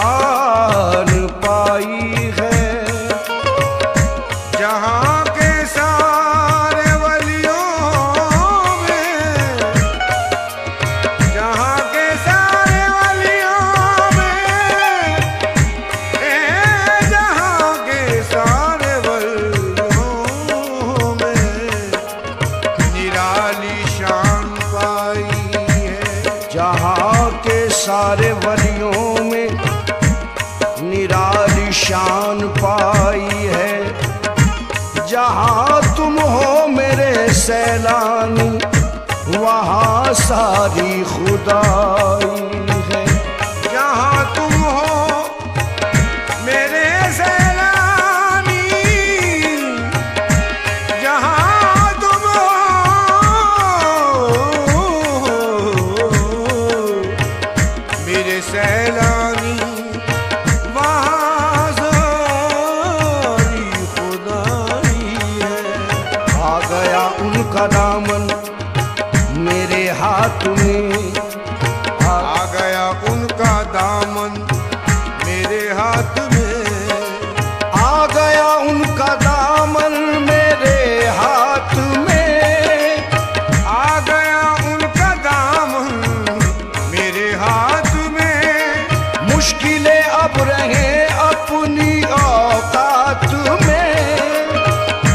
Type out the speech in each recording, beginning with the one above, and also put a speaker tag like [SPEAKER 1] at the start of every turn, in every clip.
[SPEAKER 1] शान पाई है।
[SPEAKER 2] जहाँ के सारे वलियों में, जहाँ के सारे वलियों में, जहाँ के सारे वलियों में निराली शान पाई है।
[SPEAKER 1] जहाँ के सारे वलियों में निराली शान पाई है। जहाँ तुम हो मेरे सैलानी वहाँ सारी खुदाई है।
[SPEAKER 2] जहाँ तुम हो मेरे सैलानी, जहाँ तुम हो मेरे सैलानी वहाँ सारी खुदाई है।
[SPEAKER 1] आ गया उनका दामन मेरे हाथ में,
[SPEAKER 2] आ गया उनका दामन मेरे हाथ में,
[SPEAKER 1] आ गया उनका दामन मेरे हाथ में।
[SPEAKER 2] आ गया उनका दामन मेरे हाथ में।
[SPEAKER 1] मुश्किलें अब रहे अपनी औकात में,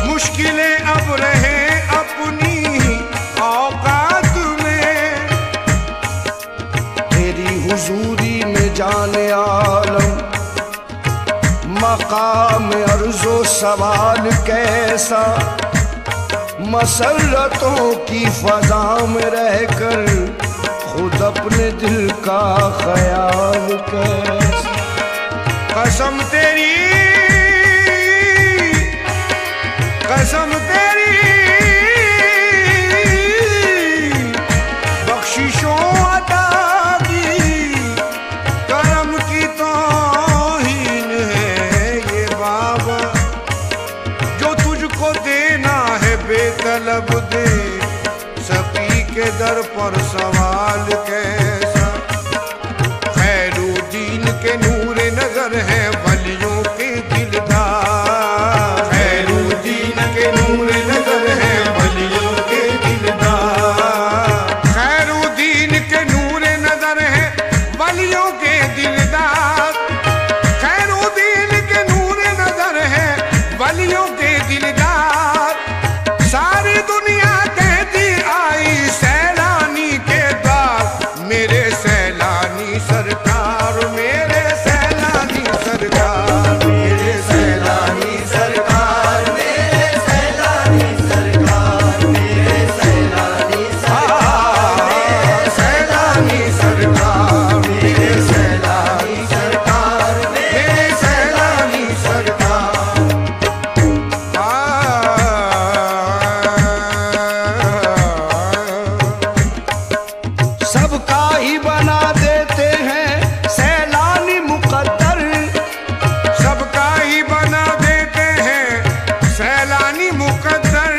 [SPEAKER 2] मुश्किलें अब रहे अपनी औकात में।
[SPEAKER 1] तेरी हुजूरी में जाने आलम मकाम अर्ज़ो सवाल कैसा। मसल्लतों की फजा में रहकर खुद अपने दिल का ख्याल कैसा।
[SPEAKER 2] कसम तेरी, कसम तेरी बख्शिशों अता की, करम की तौहीन है ये बाबा। जो तुझको देना है बेतलब दे, सकी के दर पर सवाल कैसा। खैरुद्दीन के नूर नजर है वलियों के दिलदार। खैरुद्दीन के नूर नजर है वलियों के दिलदार। खैरुद्दीन के नूर नजर है वलियों के दिलदार। खैरुद्दीन के नूर नजर है वलियों के दिलदार। सारी दुनिया कहती आई सैलानी के द्वार, मेरे सैलानी सरकार, मेरे सैलानी सरकार, मेरे सैलानी सरकार, मेरे सैलानी सरकार, मेरे सैलानी सरकार, सैलानी सरकार, मेरे सैलानी सरकार, मेरे सैलानी सरकार।
[SPEAKER 1] सबका ही बना देते हैं सैलानी मुकद्दर।
[SPEAKER 2] सबका ही बना देते हैं सैलानी मुकद्दर।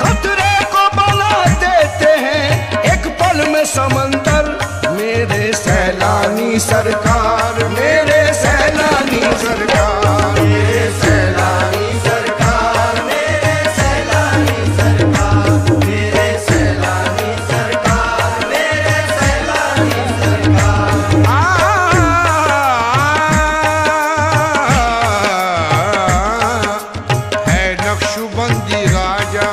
[SPEAKER 1] खतरे को बना देते हैं एक पल में समंदर। मेरे सैलानी सरकार, मेरे सैलानी सरकार,
[SPEAKER 2] मेरे सैलानी सरकार, मेरे सैलानी सरकार, मेरे सैलानी सरकार, मेरे सैलानी सरकार। है नक्शबंदी राजा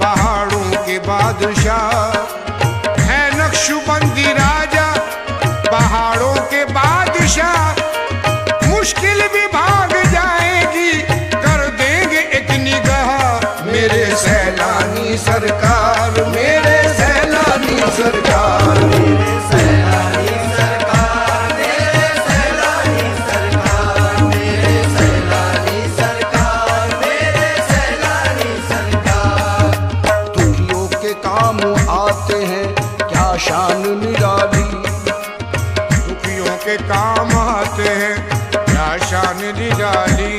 [SPEAKER 2] पहाड़ों के बादशाह। है नक्शबंदी राजा पहाड़ों के बादशाह। मुश्किल भी भाग जाएगी, कर देंगे एक निगाह। मेरे सैलानी सरकार, मेरे सैलानी सरकार, मेरे सैलानी सरकार, मेरे सैलानी सरकार, मेरे सैलानी सरकार, मेरे सैलानी सरकार।
[SPEAKER 1] दुखियों के काम आते हैं क्या शान निराली।
[SPEAKER 2] दुखियों के काम आते हैं क्या शान निराली।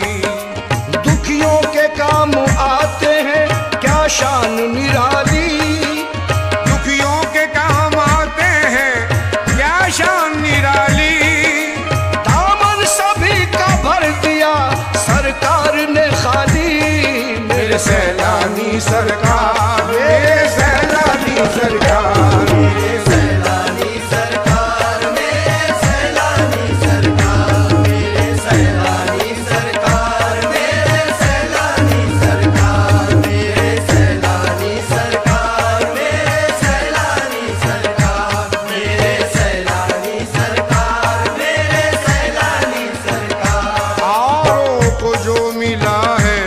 [SPEAKER 1] दुखियों के काम आते हैं क्या शान निराली।
[SPEAKER 2] दुखियों के काम आते हैं क्या शान निराली। मेरे सैलानी सरकार, मेरे सैलानी सरकार, मेरे
[SPEAKER 1] सैलानी सरकार, मेरे सैलानी सरकार, मेरे सैलानी सरकार, मेरे सैलानी सरकार, मेरे सैलानी सरकार, मेरे सैलानी सरकार, मेरे सैलानी सरकार, मेरे सैलानी सरकार।
[SPEAKER 2] औरों को जो मिला है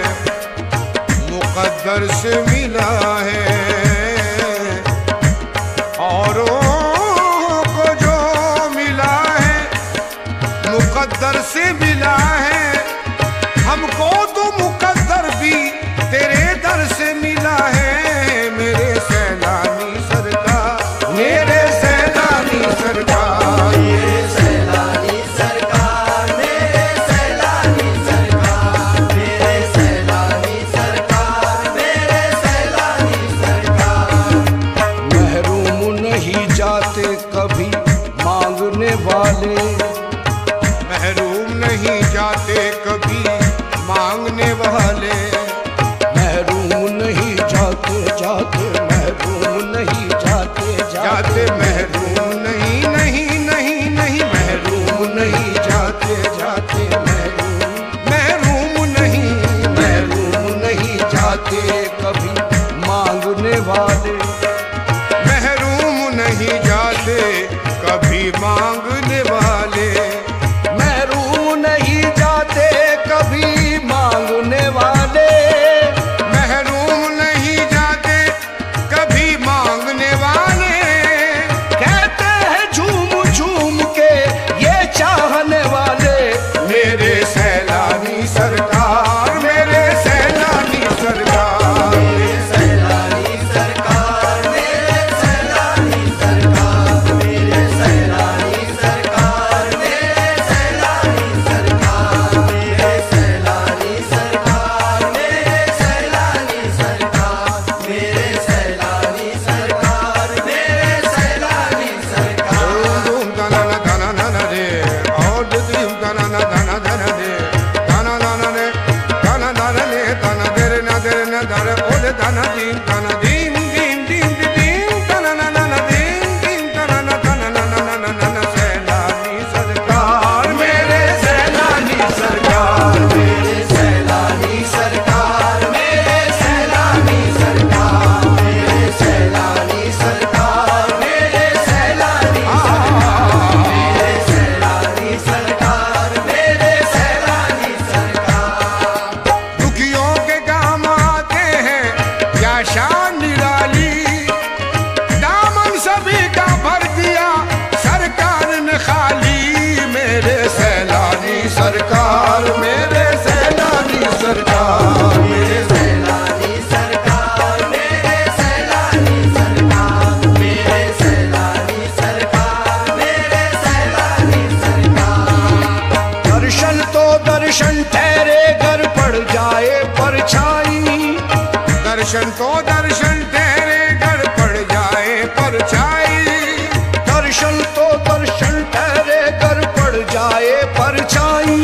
[SPEAKER 2] मुकद्दर से मिला है, औरों को जो मिला है मुकद्दर से मिला है, हमको तो मुकद्दर भी तेरे दर से मिला है। मेरे सैलानी सरकार, मेरे सैलानी सरकार,
[SPEAKER 1] मेरे सैलानी सरकार, मेरे सैलानी सरकार, मेरे सैलानी सरकार, मेरे सैलानी सरकार। महरूम नहीं जाते कभी मांगने वाले,
[SPEAKER 2] महरूम नहीं जाते कभी मांगने वाले,
[SPEAKER 1] महरूम नहीं जाते जाते, महरूम नहीं जाते
[SPEAKER 2] जाते महरूम नहीं नहीं नहीं नहीं,
[SPEAKER 1] महरूम नहीं जाते जाते,
[SPEAKER 2] महरूम नहीं,
[SPEAKER 1] महरूम नहीं जाते कभी मांगने वाले,
[SPEAKER 2] महरूम नहीं जाते कभी मांगने वाले,
[SPEAKER 1] महरूम नहीं जाते कभी मांगने वाले,
[SPEAKER 2] महरूम नहीं जाते कभी मांगने वाले।
[SPEAKER 1] कहते हैं झूम झूम के ये चाहने वाले।
[SPEAKER 2] मेरे सैलानी सरकार, मेरे सैलानी सरकार,
[SPEAKER 1] मेरे सैलानी सरकार, मेरे सैलानी सरकार, मेरे सैलानी सरकार, मेरे सैलानी सरकार, मेरे सैलानी सरकार, मेरे सैलानी सरकार, मेरे सैलानी सरकार, मेरे सैलानी सरकार।
[SPEAKER 2] धूम धना न धना धना रे, और धूम धना न धना धना रे, धना धना रे, धना धना रे, धना देरे न देरे न धरे, ओले धना दीम धना दीम दीम दीम दीम, धना न न न दीम दीम, धना न धना न न न न न, सैलानी सरकार,
[SPEAKER 1] मेरे सैलानी सरकार, मेरे सैलानी सरकार, मेरे सैलानी सरकार, मेरे सैलानी सरकार, मेरे सैलानी सरकार, मेरे सैलानी सरकार, मेरे सैलानी सरकार।
[SPEAKER 2] दुखियों के काम आते हैं क्या शान निराली, दामन सभी का भर दिया सरकार ने खाली। मेरे सैलानी सरकार, मेरे सैलानी सरकार,
[SPEAKER 1] मेरे सैलानी सरकार, मेरे सैलानी सरकार, मेरे सैलानी सरकार, मेरे सैलानी सरकार। दर्शन तो दर्शन ठहरे घर पड़ जाए परछाई,
[SPEAKER 2] दर्शन तो दर्शन तेरे घर पड़ जाए परछाई,
[SPEAKER 1] दर्शन तो दर्शन ठहरे घर पड़ जाए परछाई,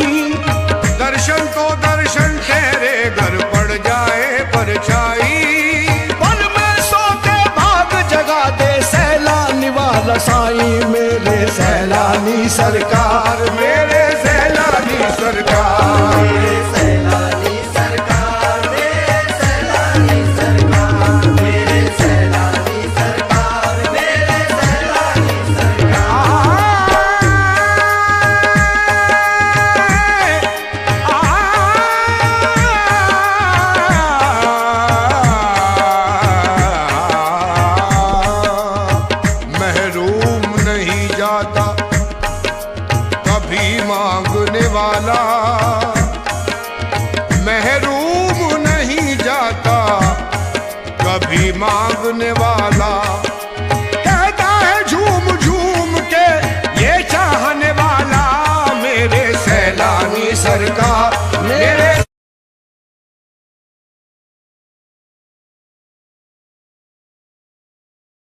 [SPEAKER 2] दर्शन तो दर्शन तेरे घर पड़ जाए परछाई।
[SPEAKER 1] पल में सोते भाग जगा दे सैलानी वाला साईं। मेरे सैलानी सरकार,
[SPEAKER 2] मेरे सैलानी सरकार,
[SPEAKER 1] मेरे सैलानी सरकार, मेरे सैलानी सरकार, मेरे सैलानी सरकार, मेरे सैलानी सरकार।
[SPEAKER 2] महरूम नहीं जाता कभी मांगने वाला, महरूम नहीं जाता कभी मांगने वाला।